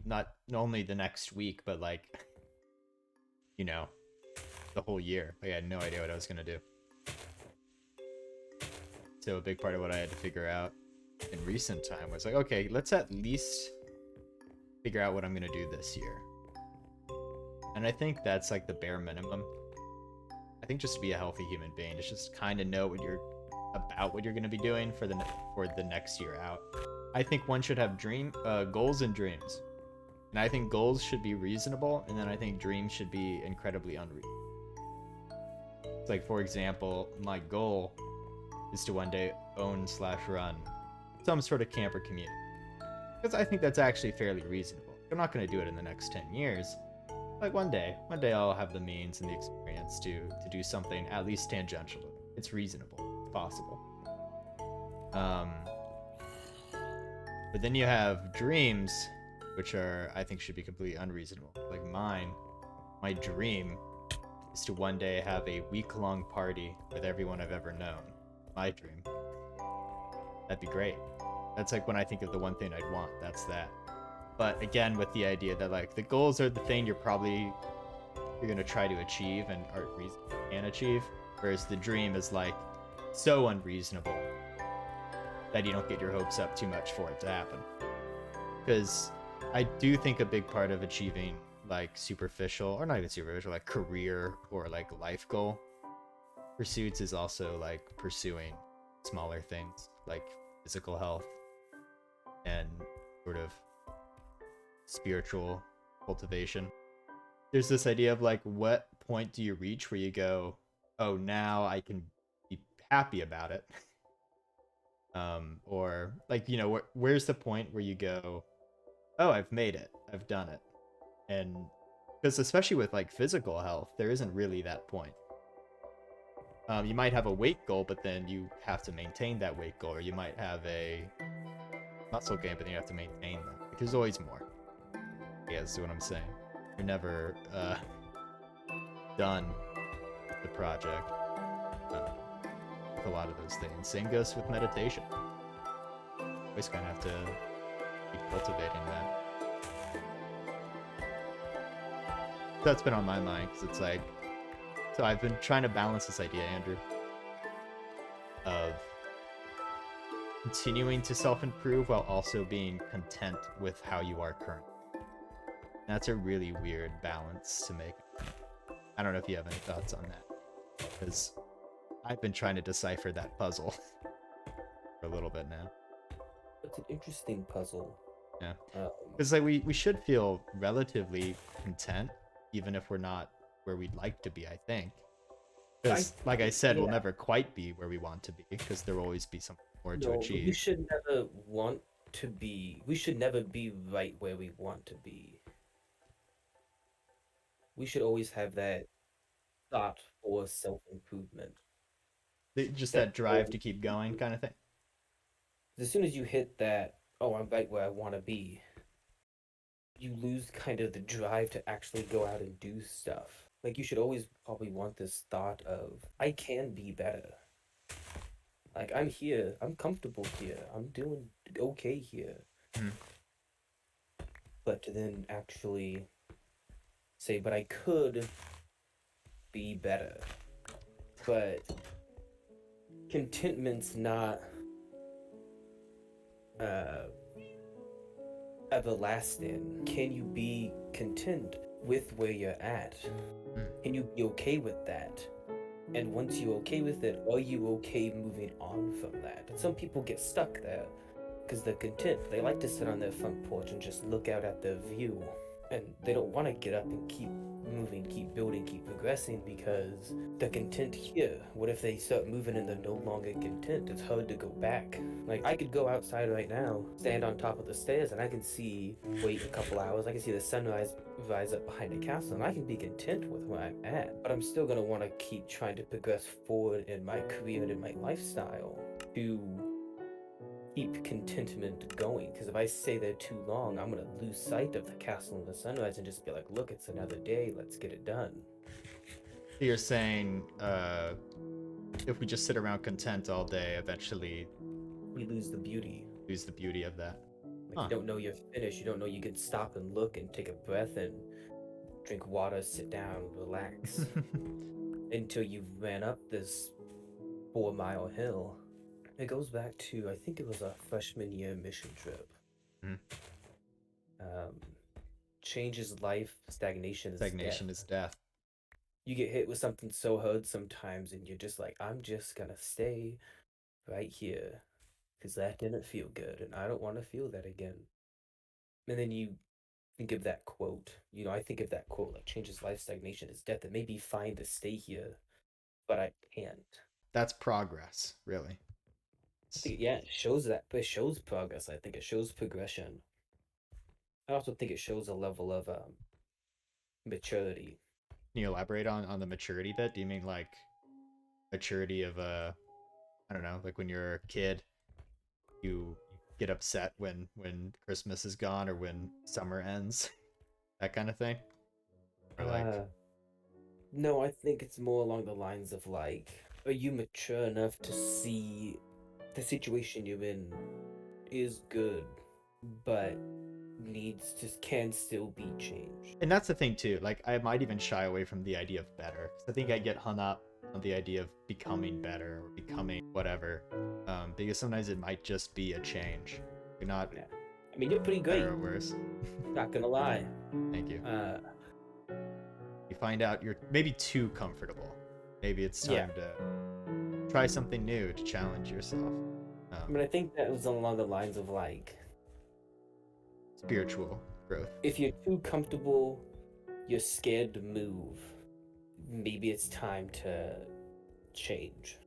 not only the next week, but like, you know, the whole year. Like, I had no idea what I was gonna do. So a big part of what I had to figure out in recent time was like, okay, let's at least figure out what I'm gonna do this year. And I think that's like the bare minimum. I think just to be a healthy human being is just kind of know what you're about, what you're gonna be doing for the next year out. I think one should have goals and dreams. And I think goals should be reasonable, and then I think dreams should be incredibly unreasonable. It's like, for example, my goal is to one day own/run some sort of camper community. Because I think that's actually fairly reasonable. I'm not going to do it in the next 10 years. Like one day I'll have the means and the experience to do something at least tangential. It's reasonable. It's possible. But then you have dreams, which are, I think, should be completely unreasonable. Like my dream is to one day have a week-long party with everyone I've ever known. My dream. That'd be great. That's like when I think of the one thing I'd want, that's that. But again, with the idea that like the goals are the thing you're gonna try to achieve and are reasonable can achieve, whereas the dream is like so unreasonable that you don't get your hopes up too much for it to happen. Because I do think a big part of achieving like superficial, or not even superficial, like career or like life goal pursuits is also like pursuing smaller things like physical health and sort of spiritual cultivation. There's this idea of like, what point do you reach where you go, oh, now I can be happy about it? Or like, you know, where's the point where you go, oh, I've made it, I've done it? And because especially with like physical health, there isn't really that point. You might have a weight goal, but then you have to maintain that weight goal, or you might have a muscle gain, but then you have to maintain that. Like, there's always more. Yeah, that's what I'm saying. You're never done with the project with a lot of those things. Same goes with meditation. Always kind of have to keep cultivating that. That's been on my mind, because it's like, so I've been trying to balance this idea, Andrew, of continuing to self-improve while also being content with how you are currently. That's a really weird balance to make. I don't know if you have any thoughts on that, because I've been trying to decipher that puzzle for a little bit now. It's an interesting puzzle. Yeah, because like we should feel relatively content, even if we're not where we'd like to be, I think. Because, like I said, we'll never quite be where we want to be, because there will always be something more to achieve. We should never want to be. We should never be right where we want to be. We should always have that thought for self-improvement. Just that drive to keep going kind of thing. As soon as you hit that, oh, I'm right where I want to be, you lose kind of the drive to actually go out and do stuff. Like, you should always probably want this thought of, I can be better. Like, I'm here, I'm comfortable here, I'm doing okay here. Mm. But to then actually say, but I could be better. But contentment's not everlasting. Can you be content with where you're at? Can you be okay with that? And once you're okay with it, are you okay moving on from that? But some people get stuck there because they're content. They like to sit on their front porch and just look out at the view. And they don't want to get up and keep moving, keep building, keep progressing because they're content here. What if they start moving and they're no longer content? It's hard to go back. Like, I could go outside right now, stand on top of the stairs, and I can wait a couple hours, I can see the sunrise rise up behind the castle, and I can be content with where I'm at. But I'm still going to want to keep trying to progress forward in my career and in my lifestyle to keep contentment going, because if I stay there too long, I'm gonna lose sight of the castle and the sunrise and just be like, look, it's another day, let's get it done. You're saying if we just sit around content all day, eventually we lose the beauty of that. Like you Huh. don't know you're finished. You don't know you can stop and look and take a breath and drink water, sit down, relax until you've ran up this 4 mile hill. It goes back to I think it was a freshman year mission trip. Mhm. Um, Change is life, stagnation is death. Stagnation is death. You get hit with something so hard sometimes, and you're just like, I'm just gonna stay right here because that didn't feel good, and I don't want to feel that again. And then you think of that quote. I think of that quote like, change is life, stagnation is death. It may be fine to stay here, but I can't. That's progress, really. I think, yeah, it shows that, but it shows progress. I think it shows progression. I also think it shows a level of maturity. Can you elaborate on the maturity bit? Do you mean like maturity of I don't know, like when you're a kid, you get upset when Christmas is gone or when summer ends, that kind of thing? Or like Uh, no, I think it's more along the lines of like, are you mature enough to see the situation you're in is good, but needs to can still be changed? and that's the thing too. Like I might even shy away from the idea of better because I think I get hung up on the idea of becoming better or becoming whatever, because sometimes it might just be a change. You're not Yeah, I mean, you're pretty better great. or worse. Not gonna lie. Thank you. Uh, You find out you're maybe too comfortable. Maybe it's yeah. time to try something new to challenge yourself. I mean, I think that was along the lines of like, Spiritual growth. if you're too comfortable, you're scared to move. Maybe it's time to change.